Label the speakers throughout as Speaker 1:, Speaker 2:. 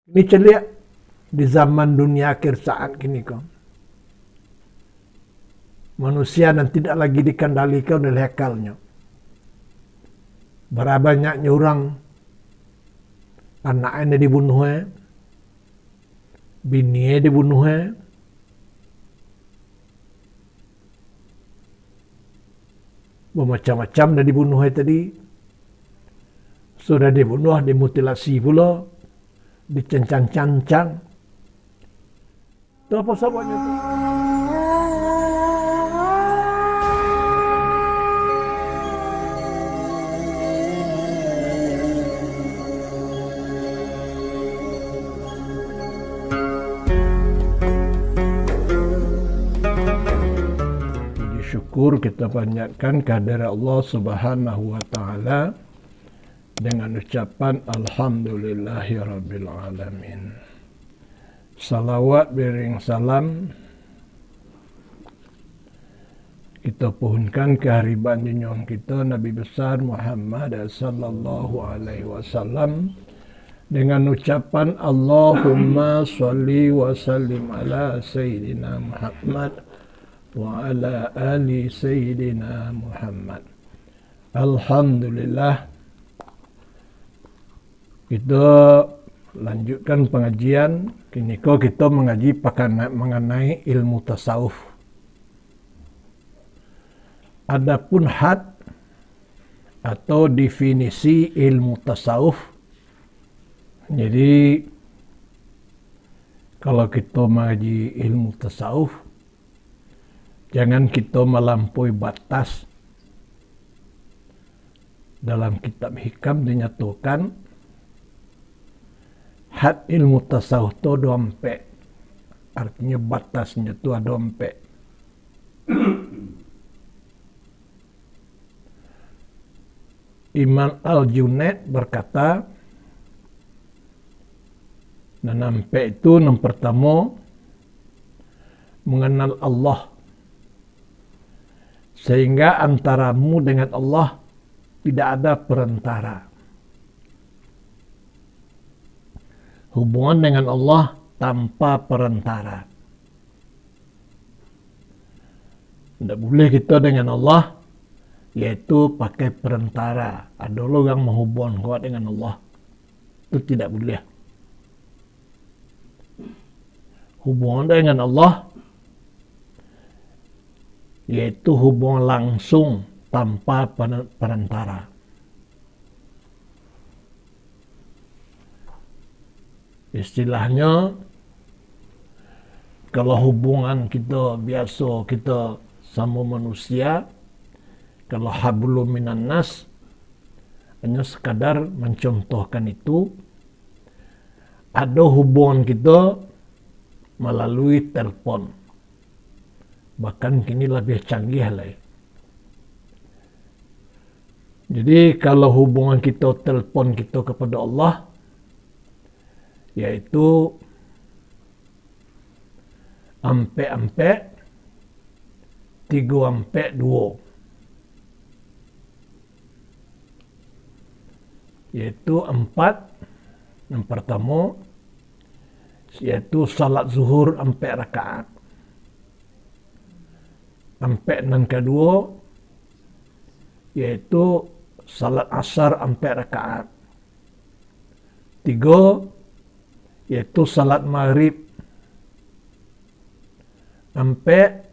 Speaker 1: Ini celik di zaman dunia akhir saat kini kau. Manusia dan tidak lagi dikendalikan oleh akalnya. Berapa banyaknya orang anaknya dibunuh, bininya dibunuh, bermacam-macam dah dibunuh tadi. Sudah dibunuh, dimutilasi pula, dicancang-cancang. Itu apa sebabnya tu? Puji syukur kita panjatkan kehadirat Allah Subhanahu wa taala dengan ucapan alhamdulillahirabbil alamin. Salawat bering salam kita pohonkan kehariban junjungan kita Nabi besar Muhammad sallallahu alaihi wasallam dengan ucapan Allahumma shalli wa sallim ala sayyidina Muhammad wa ala ali sayyidina Muhammad. Alhamdulillah, kita lanjutkan pengajian. Kini kita mengaji mengenai ilmu tasawuf. Adapun had atau definisi ilmu tasawuf. Jadi kalau kita mengaji ilmu tasawuf, jangan kita melampaui batas. Dalam kitab hikam dinyatakan had ilmu tasawuf itu dompet. Artinya batasnya itu dompet. Imam Al-Junaid berkata, nampak itu yang pertama mengenal Allah, sehingga antaramu dengan Allah tidak ada perantara. Hubungan dengan Allah tanpa perantara. Tidak boleh kita dengan Allah yaitu pakai perantara. Ada orang menghubungkan kau dengan Allah. Itu tidak boleh. Hubungan dengan Allah yaitu hubungan langsung tanpa perantara. Istilahnya, kalau hubungan kita biasa kita sama manusia, kalau hablum minan nas, hanya sekadar mencontohkan itu, ada hubungan kita melalui telpon. Bahkan kini lebih canggih lagi. Jadi kalau hubungan kita telpon kita kepada Allah, yaitu ampe-ampe 3 ampe 2, yaitu 4 yang pertama, yaitu salat zuhur ampe rakaat, ampe yang kedua yaitu salat asar ampe rakaat, 3 yaitu salat maghrib, ampe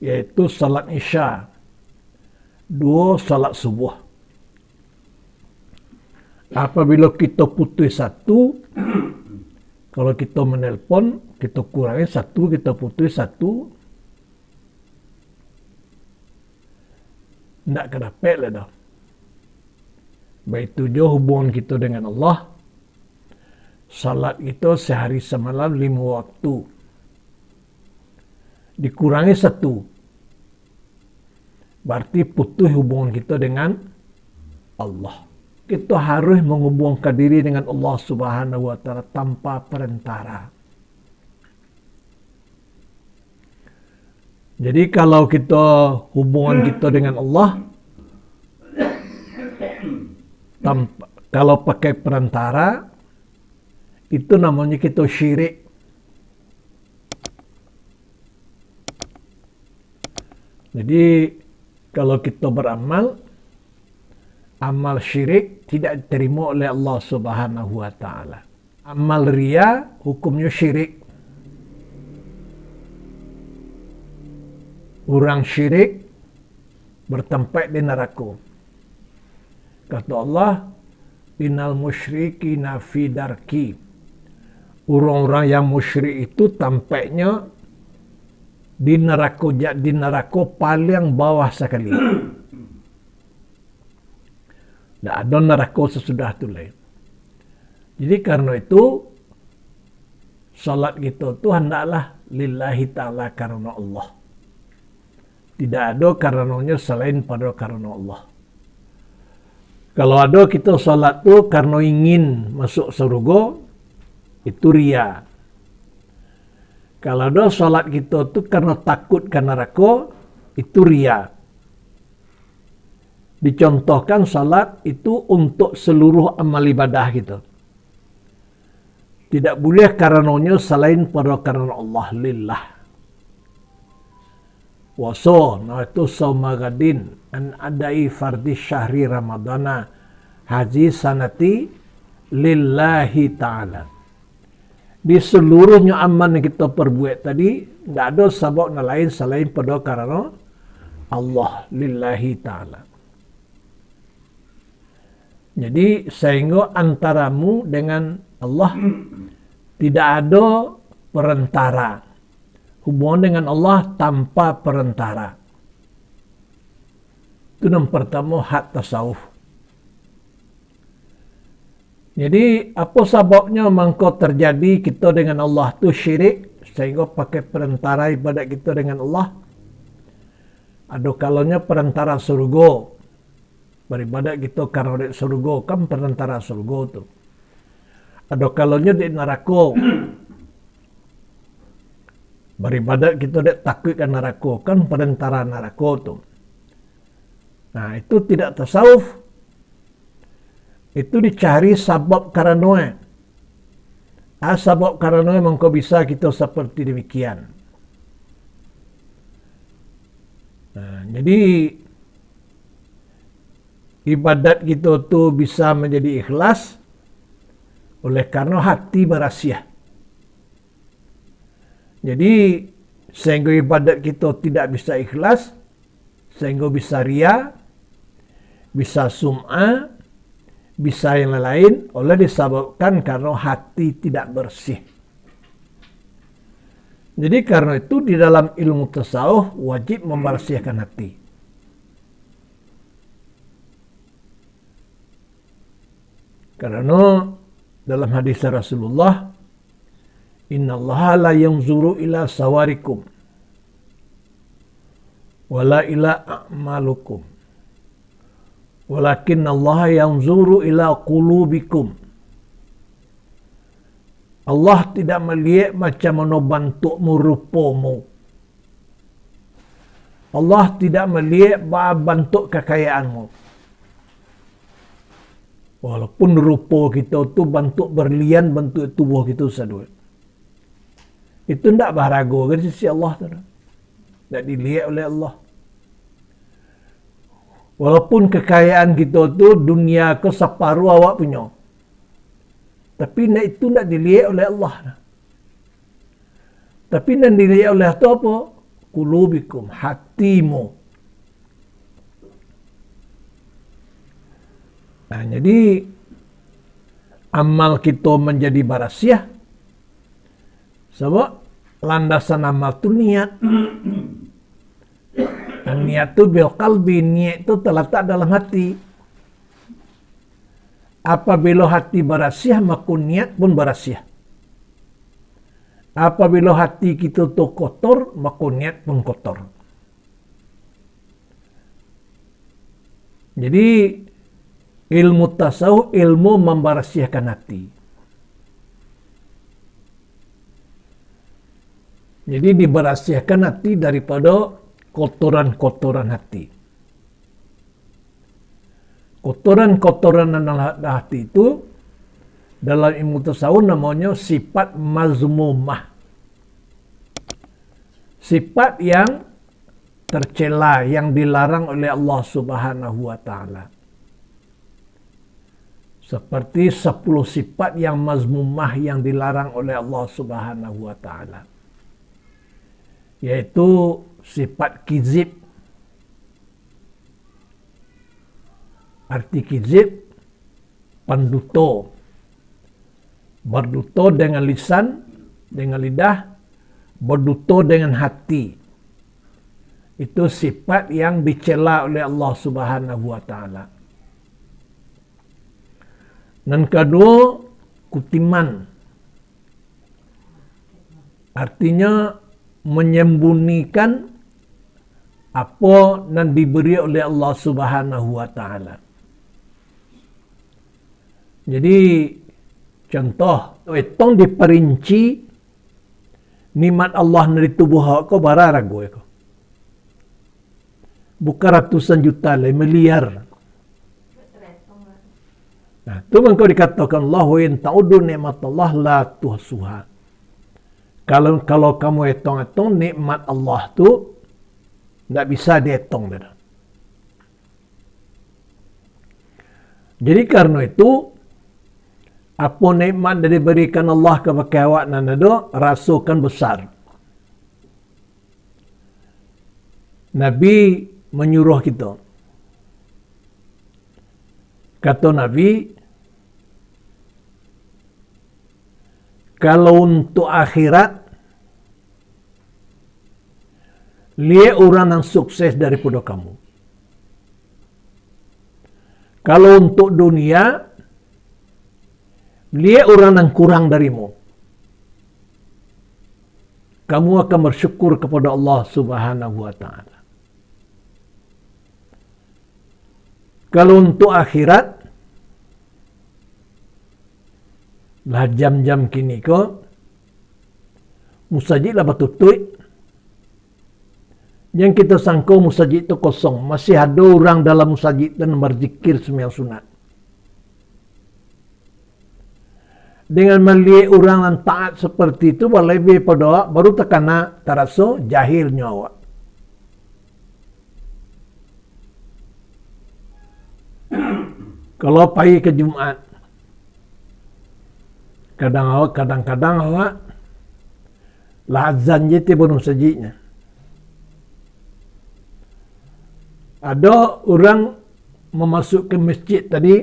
Speaker 1: yaitu salat isya, 2 salat subuh. Apabila kita putus satu, kalau kita menelpon, kita kurangi 1, kita putus 1, tidak kedapet lah dah. Baik itu hubungan kita dengan Allah. Salat kita sehari semalam 5 waktu. Dikurangi 1. Berarti putus hubungan kita dengan Allah. Kita harus menghubungkan diri dengan Allah Subhanahu wa taala tanpa perantara. Jadi kalau kita hubungan kita dengan Allah kalau pakai perantara, itu namanya kita syirik. Jadi kalau kita beramal, amal syirik tidak diterima oleh Allah Subhanahu wa taala. Amal riya hukumnya syirik. Orang syirik bertempat di neraka. Kata Allah, innal musyrikina fi darki. Orang-orang yang musyrik itu tampaknya di neraka paling bawah sekali. Tidak ada neraka sesudah itu lain. Jadi karena itu salat kita itu hendaklah lillahi ta'ala karena Allah. Tidak ada karenanya selain pada karena Allah. Kalau ada kita salat itu karena ingin masuk surga, itu riya. Kalau ada salat kita itu karena takut ke neraka, itu riya. Dicontohkan salat itu untuk seluruh amal ibadah kita. Tidak boleh karenanya selain pada karena Allah lillah. Waso, nah itu saumagadin an adai fardhi syahri ramadana haji sanati lillahi ta'ala. Di seluruhnya amal yang kita perbuat tadi, tidak ada sebab lain selain pada karena Allah lillahi ta'ala. Jadi sehingga antaramu dengan Allah tidak ada perantara. Hubungan dengan Allah tanpa perantara. Itu yang pertama hak tasawuf. Jadi apa sebabnya mangko terjadi kita dengan Allah tu syirik sehingga pakai perantara ibadat kita dengan Allah? Ada kalanya perantara surga. Beribadat kita karena di surga kan perantara surga tu. Ada kalanya di neraka. Beribadat kita tidak takut ke neraka kan perantara neraka tu. Nah itu tidak tasawuf. Itu dicari sebab karena. Sebab karena mengko bisa kita seperti demikian. Nah, jadi ibadat kita tu bisa menjadi ikhlas oleh karena hati berasiah. Jadi sehingga ibadat kita tidak bisa ikhlas, sehingga bisa riya, bisa sum'ah, bisa yang lain oleh disebabkan karena hati tidak bersih. Jadi karena itu di dalam ilmu tasawuf wajib membersihkan hati. Karena dalam hadis Rasulullah, innallaha la yanzuru ila sawarikum wala ila a'malukum walakin Allah yanzuru ila qulubikum. Allah tidak melihat macam mana bentukmu, rupamu. Allah tidak melihat bentuk kekayaanmu. Walaupun rupa kita tu bentuk berlian, bentuk tubuh kita sadut. Itu tidak berharga ke sisi Allah. Tidak dilihat oleh Allah. Walaupun kekayaan kita tu dunia ke separuh awak punya. Tapi itu tidak dilihat oleh Allah. Tapi yang dilihat oleh itu apa? Qulubikum, hatimu. Nah, jadi amal kita menjadi barasiah. Sebab landasan amal itu niat. Dan niat itu bil qalbi, niat itu terletak dalam hati. Apabila hati barasiah, maka niat pun barasiah. Apabila hati kita tu kotor, maka niat pun kotor. Jadi ilmu tasawuf, ilmu membarasiahkan hati. Jadi dibarasiahkan hati daripada kotoran-kotoran hati. Kotoran-kotoran dalam hati itu dalam ilmu tasawuf namanya sifat mazmumah. Sifat yang tercela, yang dilarang oleh Allah Subhanahu wa taala. Seperti 10 sifat yang mazmumah yang dilarang oleh Allah Subhanahu wa taala. Yaitu sifat kizib. Arti kizib, penduto. Berduto dengan lisan, dengan lidah, berduto dengan hati. Itu sifat yang dicela oleh Allah Subhanahu wa taala. Dan kedua, kutiman. Artinya menyembunyikan apa yang diberi oleh Allah Subhanahu wa taala. Jadi contoh, itu diperinci nikmat Allah dari tubuh kau bara ragu ko. Bukan ratusan juta lah, miliar. Nah, itu mengko dikatakan Allah wa in ta'udu nikmatallah la tuhsuha. Kalau kamu hitung-hitung nikmat Allah tu tidak bisa dihitung. Jadi karena itu apa nikmat yang diberikan Allah kepada awak nanado rasakan besar. Nabi menyuruh kita. Kata Nabi, kalau untuk akhirat, lihat orang yang sukses daripada kamu. Kalau untuk dunia, lihat orang yang kurang darimu. Kamu akan bersyukur kepada Allah Subhanahu wa taala. Kalau untuk akhirat, lah jam-jam kini ko, musajid lah batutui. Yang kita sangka musajid itu kosong. Masih ada orang dalam musajid dan berzikir sembahyang sunat. Dengan melihat orang yang taat seperti itu, lebih pada baru terkena terasa jahilnya awak. Kalau pergi ke Jumat, kadang-kadang awak lah azan je tiba masjidnya. Ada orang memasuki masjid tadi,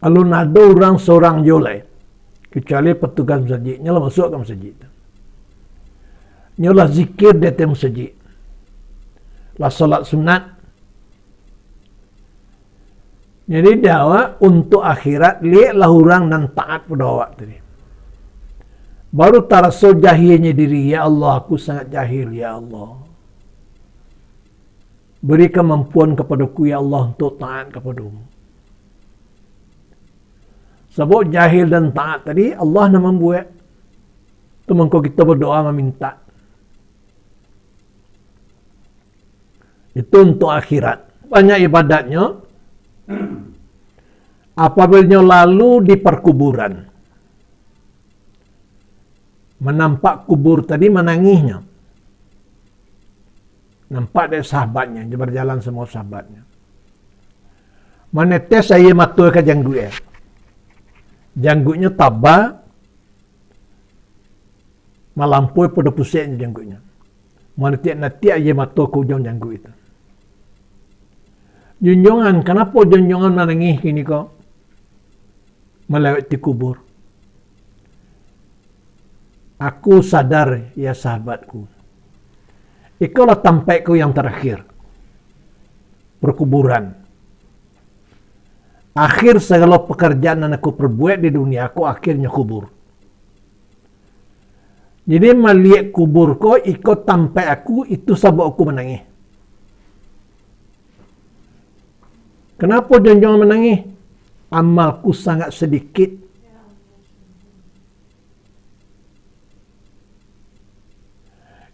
Speaker 1: alun ada orang seorang jolai, kecuali petugas masjidnya lah masuk ke masjid. Nyolah zikir di atas masjid, lah solat sunat. Jadi dia untuk akhirat lihatlah orang dan taat pada awak tadi. Baru terasa jahilnya diri, ya Allah aku sangat jahil ya Allah. Beri kemampuan kepadaku ya Allah untuk taat kepadamu. Sebab jahil dan taat tadi Allah nak membuat. Itu mengko kita berdoa meminta. Itu untuk akhirat. Banyak ibadatnya. Apabila lalu di perkuburan, menampak kubur tadi menangisnya. Nampak dari sahabatnya, dia berjalan semua sahabatnya. Menetes saya matul ke janggut. Janggutnya tabah, melampaui pada pusatnya janggutnya. Menetes nanti saya matul ke ujung janggut itu. Junjungan, kenapa junjungan menangis kini kau? Melewati kubur. Aku sadar, ya sahabatku. Ikulah tampakku yang terakhir. Perkuburan. Akhir segala pekerjaan yang aku perbuat di dunia, aku akhirnya kubur. Jadi melihat kubur kau, ikut tampak aku, itu sebab aku menangis. Kenapa jangan menangis? Amalku sangat sedikit.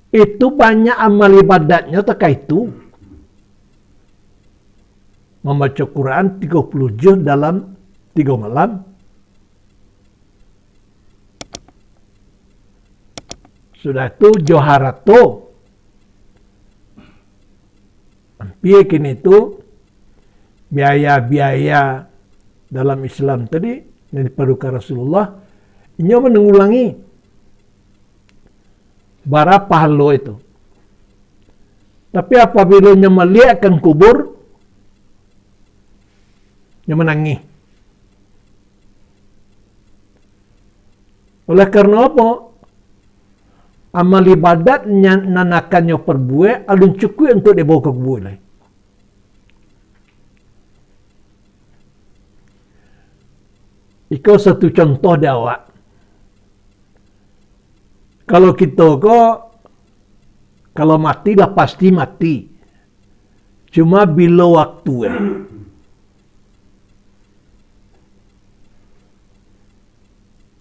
Speaker 1: Itu banyak amal ibadatnya terkait itu. membaca Quran 30 juz dalam 3 malam. Sudah itu Joharato. Hampir kini itu biaya-biaya dalam Islam tadi yang diperlukan Rasulullah, ini mengulangi bara pahala itu. Tapi apabila dia melihatkan kubur, dia menangis. Oleh karena apa? Amal ibadat nanakannya perbuat alun cukup untuk dibawa ke kubur lain. Itu satu contoh dia awak. Kalau kita kalau mati dah pasti mati. Cuma bila waktu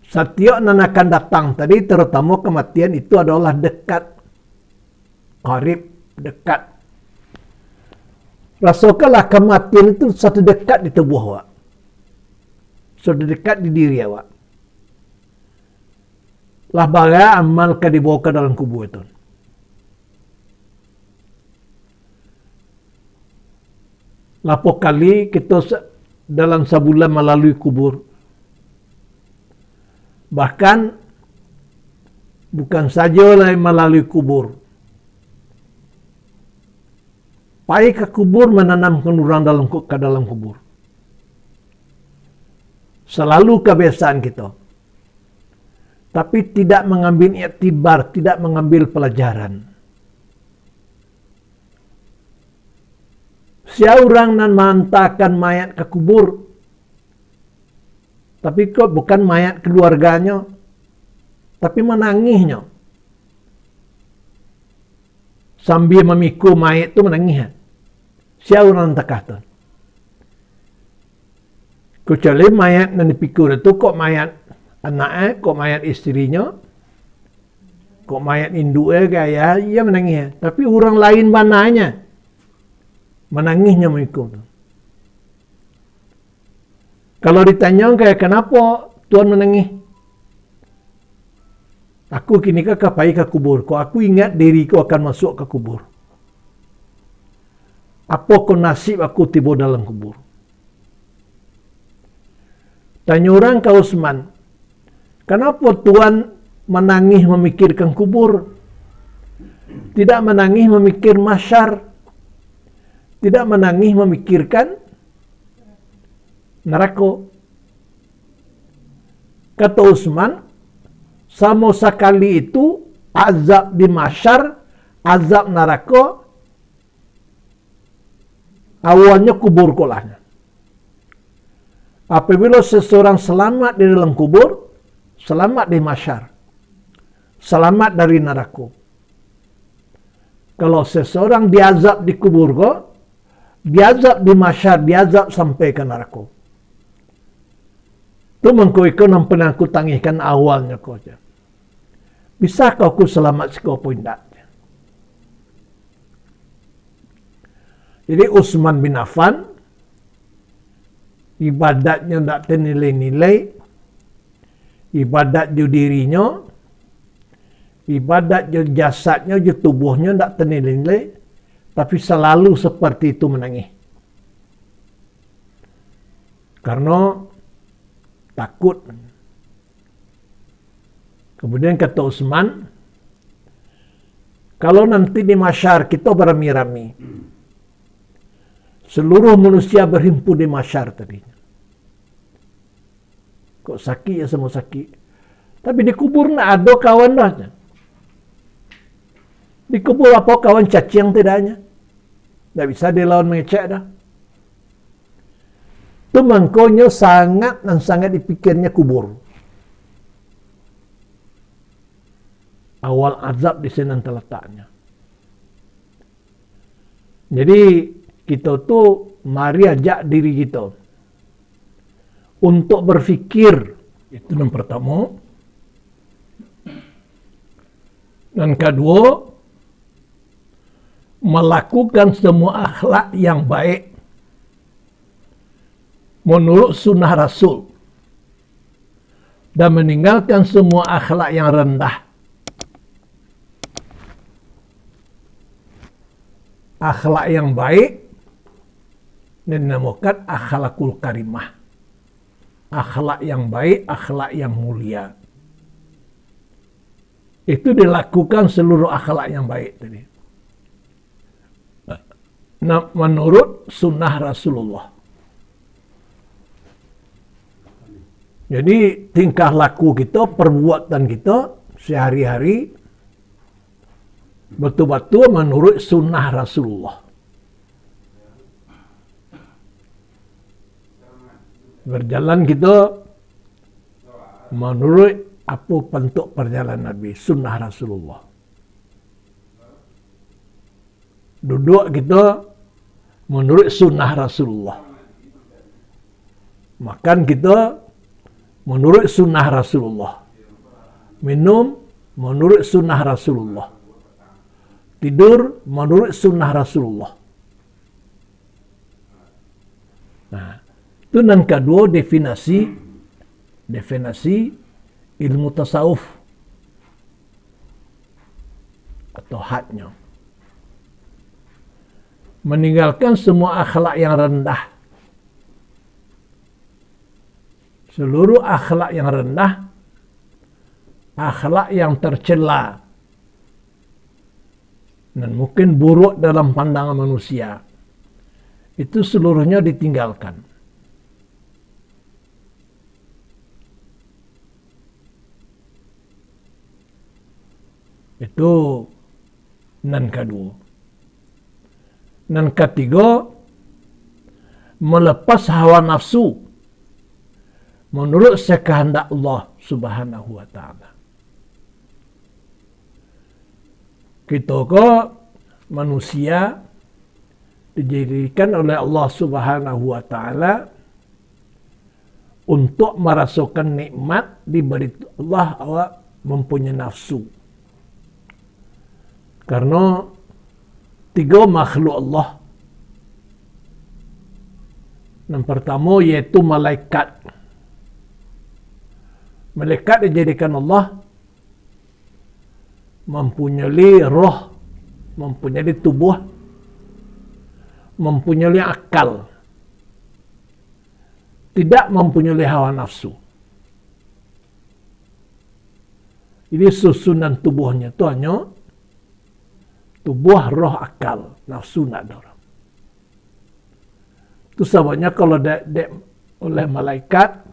Speaker 1: Setiap yang akan datang tadi, terutama kematian itu adalah dekat. Qarib, dekat. Rasakanlah kematian itu satu dekat di tubuh awak. Satu dekat di diri awak. Lah bara amal ke dibawa ke dalam kubur itu. Lapo kali kita dalam sebulan melalui kubur. Bahkan bukan saja melalui kubur. Pai ke kubur menanamkan orang ke dalam kubur. Selalu kebiasaan kita. Tapi tidak mengambil iktibar, tidak mengambil pelajaran. Seorang nan menghantarkan mayat ke kubur, tapi kok bukan mayat keluarganya, tapi menangisnya. Sambil memikul mayat itu menangis. Siapa orang tak kata? Kecuali mayat yang dipikul itu kok mayat anaknya, kok mayat istrinya, kok mayat induknya kayak ia menangis. Tapi orang lain mananya menangisnya memikul. Kalau ditanya kayak kenapa Tuhan menangis? Aku kini ke kapai ke kubur. Kok aku ingat diriku akan masuk ke kubur. Apa kau nasib aku tiba dalam kubur? Tanya orang ke Utsman, kenapa Tuhan menangis memikirkan kubur? Tidak menangis memikir mahsyar. Tidak menangis memikirkan neraka. Kata Utsman, sama sekali itu azab di mahsyar, azab neraka, awalnya kubur kolahnya. Apabila seseorang selamat di dalam kubur, selamat di mahsyar, selamat dari neraka. Kalau seseorang diazab di kubur kok, diazab di mahsyar, diazab sampai ke neraka. Itu mengkoikon yang pernah aku tangihkan awalnya kau aja. Bisakah aku selamat sekau tidak? Jadi Utsman bin Affan ibadatnya tidak ternilai-nilai, ibadat di dirinya, ibadat di jasadnya, di tubuhnya tidak ternilai-nilai, tapi selalu seperti itu menangis. Karena takut. Kemudian kata Utsman, kalau nanti di mahsyar kita beramai-ramai, seluruh manusia berhimpun di mahsyar tadinya. Kok sakit ya semua sakit. Tapi di kubur nak ada kawan dah. Di kubur apa kawan cacing tidaknya. Tak bisa dilawan mengecek dah. Itu mangkonya sangat dan sangat dipikirnya kubur. Awal azab di sana terletaknya. Jadi kita tuh mari ajak diri kita untuk berfikir, itu yang pertama. Dan kedua, melakukan semua akhlak yang baik menurut sunnah Rasul dan meninggalkan semua akhlak yang rendah. Akhlak yang baik dinamakan akhlakul karimah. Akhlak yang baik, akhlak yang mulia. Itu dilakukan seluruh akhlak yang baik tadi. Nah, menurut sunnah Rasulullah. Jadi tingkah laku kita, perbuatan kita sehari-hari betul-betul menurut sunnah Rasulullah. Berjalan kita menurut apa bentuk perjalanan Nabi, sunnah Rasulullah. Duduk kita menurut sunnah Rasulullah. Makan kita menurut sunnah Rasulullah. Minum menurut sunnah Rasulullah. Tidur menurut sunnah Rasulullah. Nah, itu yang kedua definisi ilmu tasawuf atau hadnya. Meninggalkan semua akhlak yang rendah. Seluruh akhlak yang rendah, akhlak yang tercela dan mungkin buruk dalam pandangan manusia, itu seluruhnya ditinggalkan. Itu nan kedua. Nan ketiga, melepas hawa nafsu menurut sekehendak Allah Subhanahu wa ta'ala. Kita ke manusia dijadikan oleh Allah Subhanahu wa ta'ala untuk merasakan nikmat diberi Allah awak mempunyai nafsu. Karena tiga makhluk Allah. Yang pertama yaitu malaikat. Malaikat dijadikan Allah mempunyai roh, mempunyai tubuh, mempunyai akal. Tidak mempunyai hawa nafsu. Jadi susunan tubuhnya itu hanya tubuh, roh, akal, nafsu nak ada orang. Itu sebabnya kalau oleh malaikat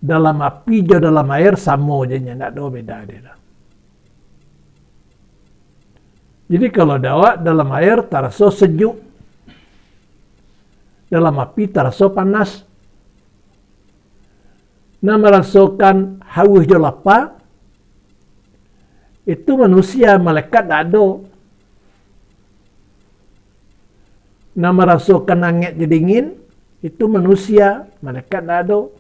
Speaker 1: dalam api jo dalam air sama aja, nak ada beda dia. Jadi kalau dawa dalam air terasa sejuk, dalam api terasa panas. Nah merasakan haus jo lapar, itu manusia, malaikat tak ada. Nah merasakan angin jadi dingin, itu manusia, malaikat tak ada.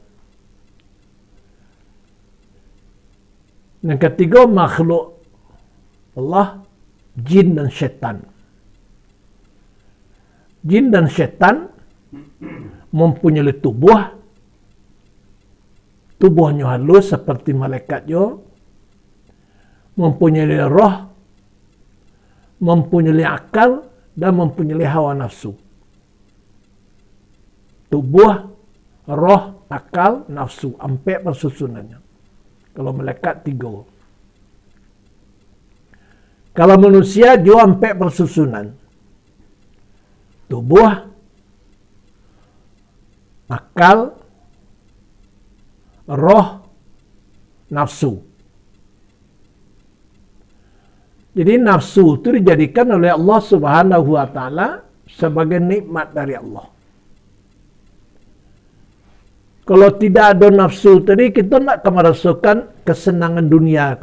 Speaker 1: Yang ketiga makhluk Allah, jin dan syaitan. Jin dan syaitan mempunyai tubuhnya halus seperti malaikat jo, mempunyai roh, mempunyai akal, dan mempunyai hawa nafsu. Tubuh, roh, akal, nafsu, sampai persusunannya. Kalau malaikat 3. Kalau manusia juga sampai persusunan. Tubuh, akal, roh, nafsu. Jadi nafsu itu dijadikan oleh Allah Subhanahu wa ta'ala sebagai nikmat dari Allah. Kalau tidak ada nafsu tadi, kita nak merasakan kesenangan dunia.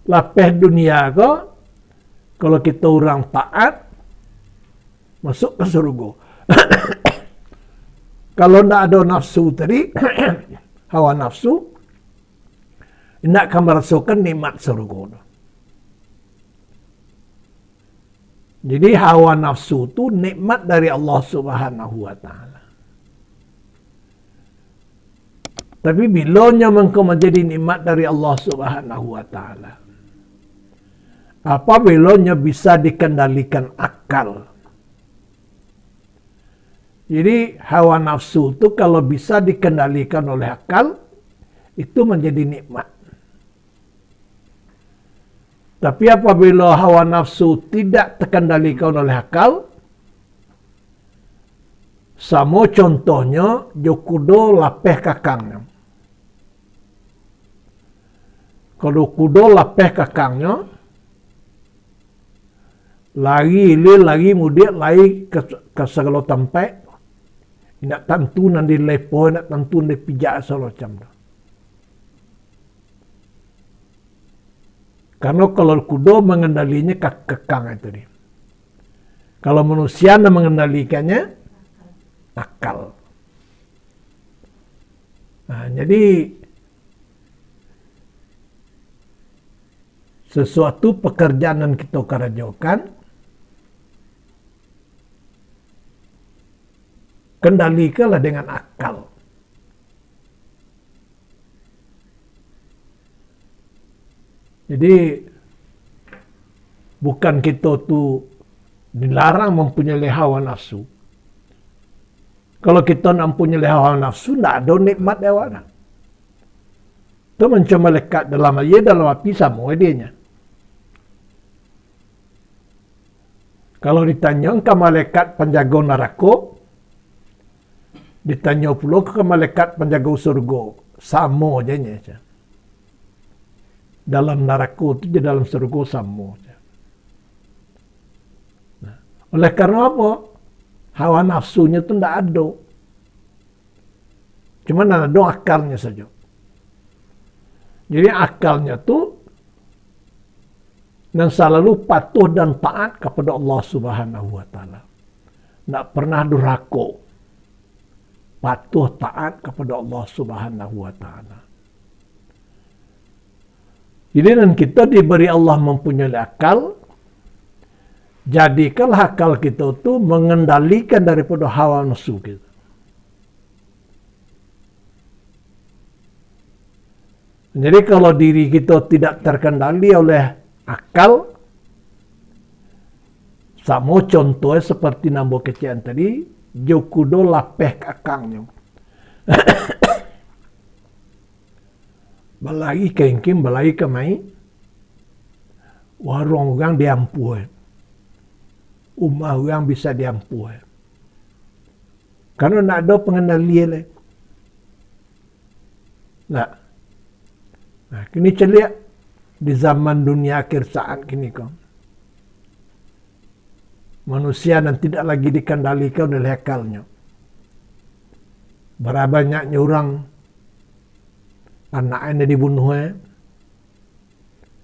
Speaker 1: Lapeh dunia kalau kita orang taat, masuk ke surga. Kalau tidak ada nafsu tadi, hawa nafsu, tidak akan merasakan nikmat surga. Jadi hawa nafsu itu nikmat dari Allah Subhanahu wa taala. Tapi bilanya engkau menjadi nikmat dari Allah Subhanahu wa taala, apabila bisa dikendalikan akal. Jadi hawa nafsu itu kalau bisa dikendalikan oleh akal, itu menjadi nikmat. Tapi apabila hawa nafsu tidak terkendalikan oleh akal, sama contohnya jokudo lapeh kakangnya. Kalau kudo lapeh kakangnya, lagi mudik lagi ke segala tempat, nak tentu nanti lepo, nak tentu nanti pijak semacam tu. Karena kalau kudo mengendalinya kekang itu dia. Kalau manusia mengendalikannya akal. Nah, jadi sesuatu pekerjaan yang kita kerjakan, kendalikanlah dengan akal. Jadi bukan kita tu dilarang mempunyai hawa nafsu. Kalau kita nak mempunyai hawa nafsu, tak ada nikmat dewa. Itu macam malaikat dalam api sama dia. Kalau ditanya ke malaikat penjaga neraka, ditanya pula ke malaikat penjaga surga, sama aja. Dalam neraka itu, di dalam surga sama aja. Nah, oleh karena apa? Hawa nafsunya itu tidak ada. Cuma ada akalnya saja. Jadi akalnya itu dan selalu patuh dan taat kepada Allah Subhanahu wa taala. Tidak pernah durhaka. Patuh taat kepada Allah Subhanahu wa taala. Jadi dan kita diberi Allah mempunyai akal, jadikanlah akal kita itu mengendalikan daripada hawa nafsu kita. Jadi kalau diri kita tidak terkendali oleh akal, sama contohnya seperti nambo kecian tadi, jokudo lapeh kakangnya. Balai kengkim, balai kemai, warung orang diampuh. Umah orang bisa diampuh. Karena nak ada pengendalian. Nah, kini celik di zaman dunia akhir saat kini kau. Manusia dan tidak lagi dikendalikan oleh akalnya. Berapa banyaknya orang anaknya dibunuh,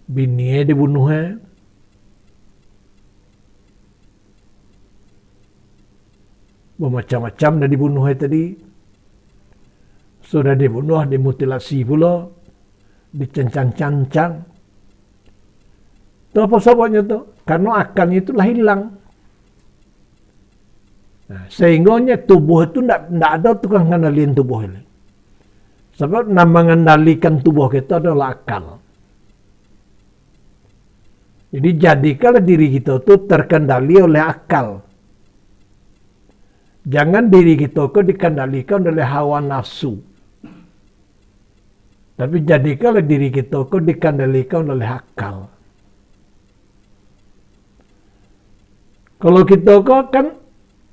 Speaker 1: bininya dibunuh, bermacam-macam dah dibunuh tadi. Sudah dibunuh, dimutilasi pula, dicancang-cancang. Itu apa sebabnya tu? Karena akalnya itulah hilang. Nah, sehingganya tubuh itu tidak ada tukang kenalin tubuh ini. Sebab nak mengendalikan tubuh kita adalah akal. Jadi jadikanlah diri kita itu terkendali oleh akal. Jangan diri kita itu dikendalikan oleh hawa nafsu. Tapi jadikanlah diri kita itu dikendalikan oleh akal. Kalau kita kan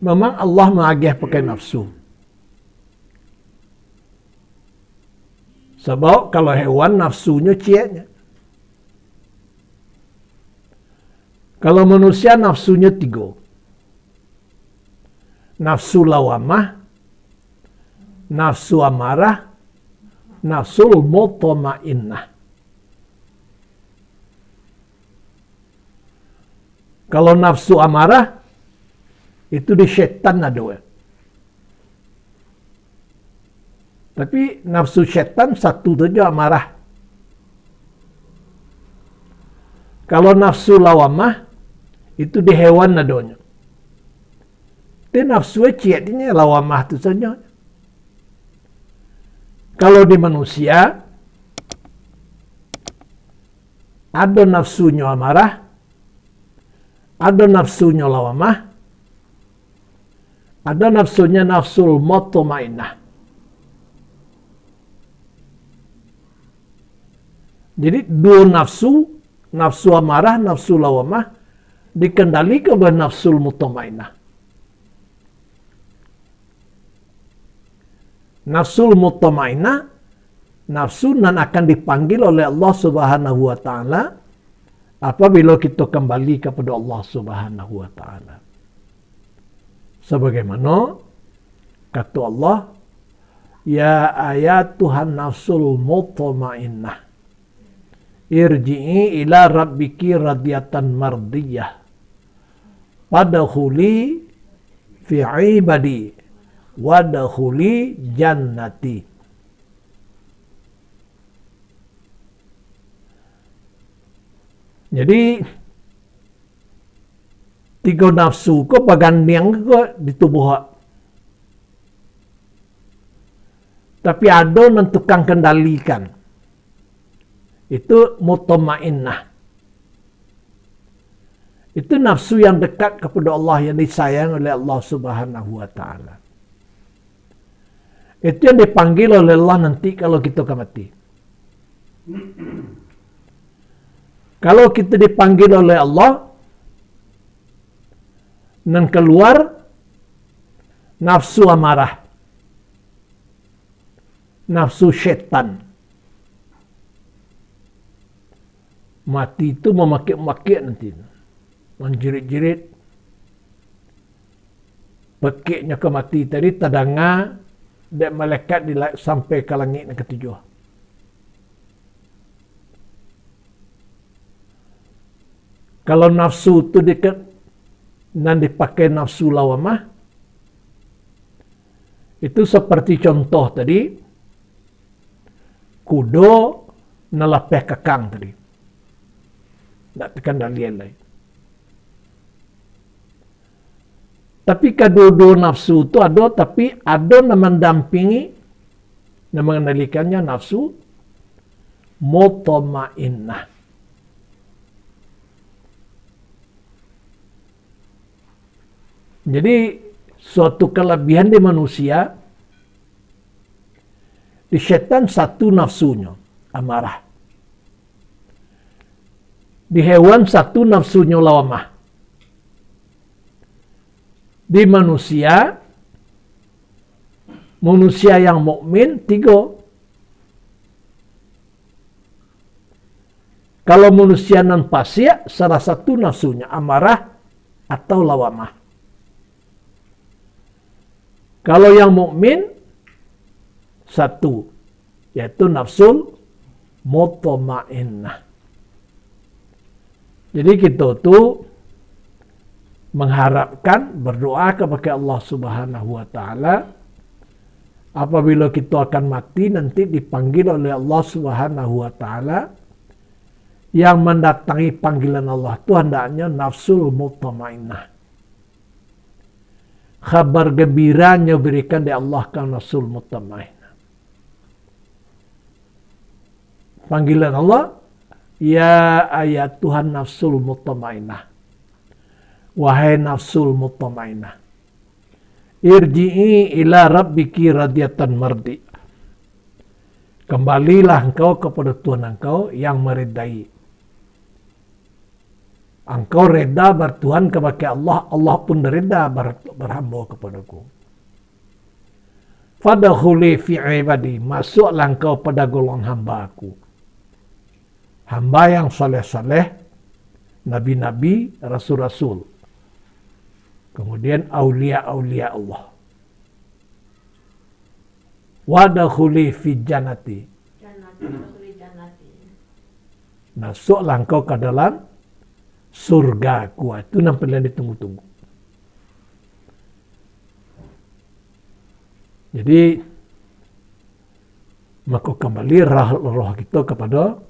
Speaker 1: memang Allah mengagih pakai nafsu. Sebab kalau hewan nafsunya cieknya. Kalau manusia nafsunya 3. Nafsu lawamah, nafsu amarah, nafsul mutmainnah. Kalau nafsu amarah, itu di syaitan ada. Tapi nafsu syaitan satu saja amarah. Kalau nafsu lawamah, Itu di hewan adanya. Itu nafsu ciatnya lawamah itu saja. Kalau di manusia ada nafsunya amarah, ada nafsunya lawamah, ada nafsunya nafsul mutmainnah. Jadi dua nafsu, nafsu amarah, nafsu lawamah, dikendalikan oleh nafsul mutmainnah. Nafsul mutmainnah, nafsu nan akan dipanggil oleh Allah Subhanahu wa taala apabila kita kembali kepada Allah Subhanahu wa taala. Sebagaimana kata Allah, ya ayat Tuhan nafsul mutmainnah, irji'i ila rabbiki radiyatan mardiyah, padkhuli fi ibadi wadkhuli jannati. Jadi tiga nafsu ko bagandeng ko di tubuh. Tapi ada yang tukang kendalikan. Itu mutmainnah. Itu nafsu yang dekat kepada Allah, yang disayang oleh Allah Subhanahu wa taala. Itu yang dipanggil oleh Allah nanti kalau kita mati. Kalau kita dipanggil oleh Allah dan keluar nafsu amarah, nafsu syaitan, mati itu memakik-makik nanti, menjerit-jerit, pekiknya ke mati tadi tadanga dan malaikat sampai ke langit yang ketujuh. Kalau nafsu itu dekat dan dipakai nafsu lawamah, itu seperti contoh tadi, kudo nalapeh kekang tadi. Tak tekan dalian lain. Tapi kedua-dua nafsu itu ada, tapi ada yang mendampingi dan mengendalikannya nafsu mutmainnah. Jadi suatu kelebihan di manusia, di syaitan satu nafsunya, amarah. Di hewan satu nafsunya lawamah. Di manusia yang mukmin tiga. Kalau manusia non fasik, salah satu nafsunya amarah atau lawamah. Kalau yang mukmin satu, yaitu nafsul mutmainnah. Jadi kita tuh mengharapkan, berdoa kepada Allah Subhanahu wa taala apabila kita akan mati nanti dipanggil oleh Allah Subhanahu wa taala, yang mendatangi panggilan Allah itu hendaknya nafsul mutmainnah. Kabar gembiranya berikan dari Allah ke nafsul mutmainnah. Panggilan Allah, ya ayat Tuhan nafsul mutmainnah. Wahai nafsul mutmainnah, irji'i ila rabbiki radiyatan mardi. Kembalilah engkau kepada Tuhan engkau yang meridai. Engkau reda bertuhan kepada Allah, Allah pun reda berhamba kepadaku. Fadkhuli fi ibadi, masuklah engkau pada golongan hamba-Ku. Hamba yang saleh-saleh, nabi-nabi, rasul-rasul. Kemudian aulia-aulia Allah. Wadkhuli fi jannati. Masuklah engkau ke dalam surga-Ku. Itu nampak yang ditunggu-tunggu. Jadi maka kembali roh kita kepada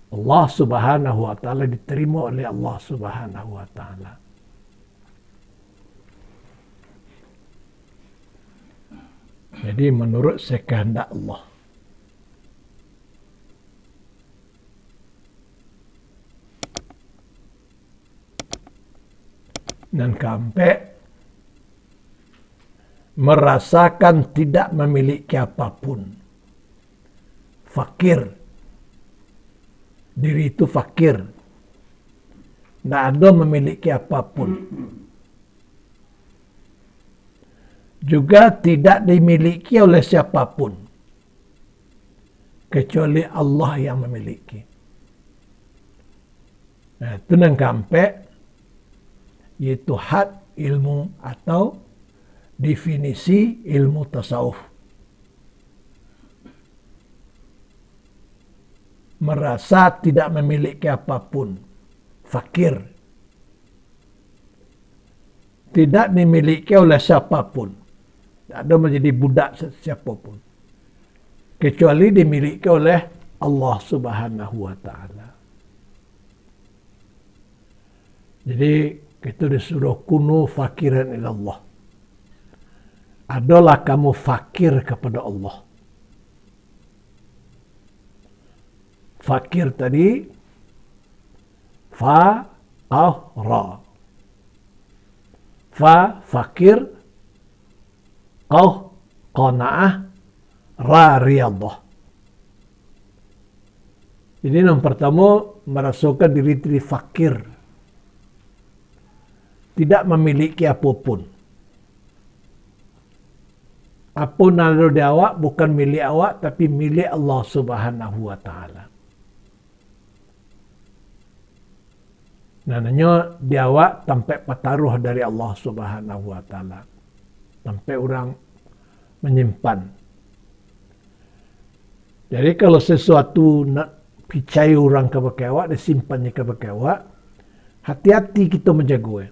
Speaker 1: Allah Subhanahu wa taala, diterima oleh Allah Subhanahu wa taala. Jadi menurut sekehendak Allah. Dan sampai merasakan tidak memiliki apapun. Fakir. Diri itu fakir. Tidak ada memiliki apapun. Juga tidak dimiliki oleh siapapun. Kecuali Allah yang memiliki. Nah, itu yang sampai yaitu had ilmu atau definisi ilmu tasawuf. Merasa tidak memiliki apapun, fakir, tidak dimiliki oleh siapapun, tidak ada menjadi budak siapapun, kecuali dimiliki oleh Allah Subhanahu wa taala. Jadi kita disuruh kunu fakiran ila Allah. Adalah kamu fakir kepada Allah. Fakir tadi fa ra. Fa fakir, qah qanaah, ra riyadhah. Jadi yang pertama merasakan diri fakir. Tidak memiliki apapun. Apa yang ada di awak bukan milik awak, tapi milik Allah Subhanahu wa taala. Namanya di awak sampai pataruh dari Allah Subhanahu wa taala. Sampai orang menyimpan. Jadi kalau sesuatu nak percaya orang kepada awak, dia simpannya kepada awak, hati-hati kita menjaga.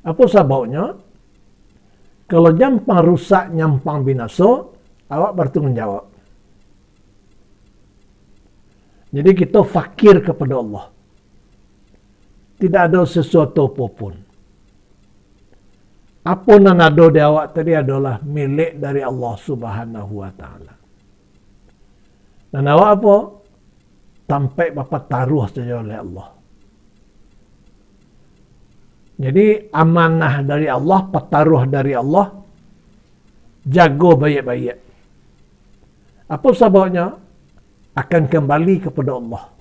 Speaker 1: Apa sebabnya? Kalau nyampang rusak, nyampang binasa, awak bertanggung jawab. Jadi kita fakir kepada Allah. Tidak ada sesuatu apapun. Apa yang ada di awak tadi adalah milik dari Allah Subhanahu wa taala. Dan awak apa? Sampai bapa taruh saja oleh Allah. Jadi amanah dari Allah, petaruh dari Allah, jaga baik-baik. Apa sebabnya? Akan kembali kepada Allah.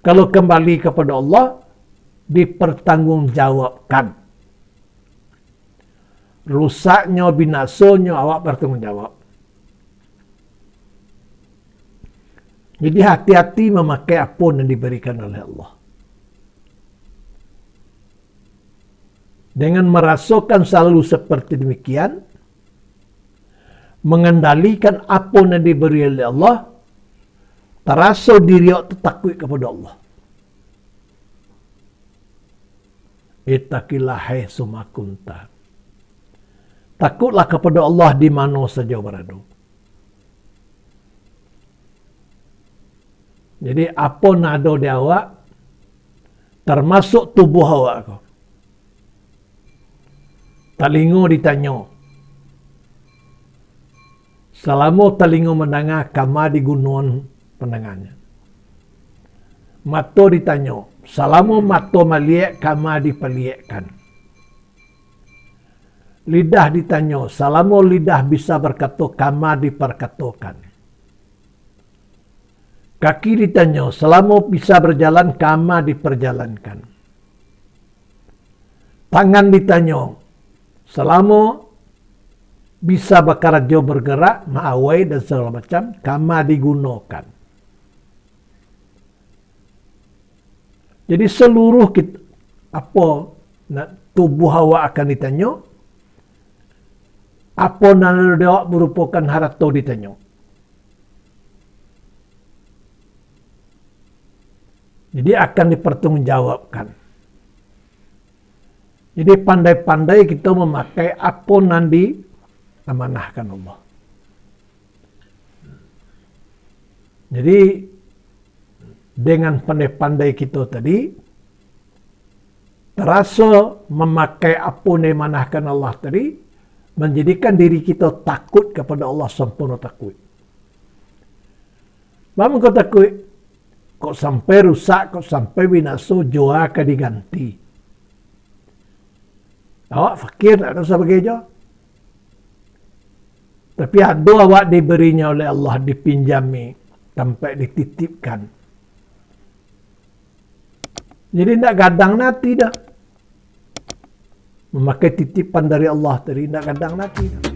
Speaker 1: Kalau kembali kepada Allah, dipertanggungjawabkan. Rusaknya, binasanya, awak bertanggung jawab. Jadi hati-hati memakai apa yang diberikan oleh Allah. Dengan merasakan selalu seperti demikian, mengendalikan apa yang diberi oleh Allah, terasa diri awak takut kepada Allah. Ittaqillah haitsu ma kunta. Takutlah kepada Allah di mana saja berada. Jadi apa yang ada di awak, termasuk tubuh awak kau. Telinga ditanya. Selama telinga mendengar, kama digunakan pendengarnya. Mata ditanya. Selama mata melihat, kama dipelihatkan. Lidah ditanya. Selama lidah bisa berkata, kama diperkatakan. Kaki ditanya. Selama bisa berjalan, kama diperjalankan. Tangan ditanya. Selama bisa bekerja bergerak, ma'awai dan segala macam, kama digunakan. Jadi seluruh kita, tubuh awak akan ditanya, apa yang awak merupakan harta ditanya. Jadi akan dipertanggungjawabkan. Jadi pandai-pandai kita memakai apa yang diamanahkan Allah. Jadi dengan pandai-pandai kita tadi, terasa memakai apa yang manahkan Allah tadi, menjadikan diri kita takut kepada Allah, sempurna takut. Mama kau takut, kok sampai rusak, kok sampai binasa, jua akan diganti. Awak fakir tak ada sebagai jua. Tapi ada awak diberinya oleh Allah, dipinjami, sampai dititipkan. Jadi tidak gadang nanti dah. Memakai titipan dari Allah tadi, tidak gadang nanti dah.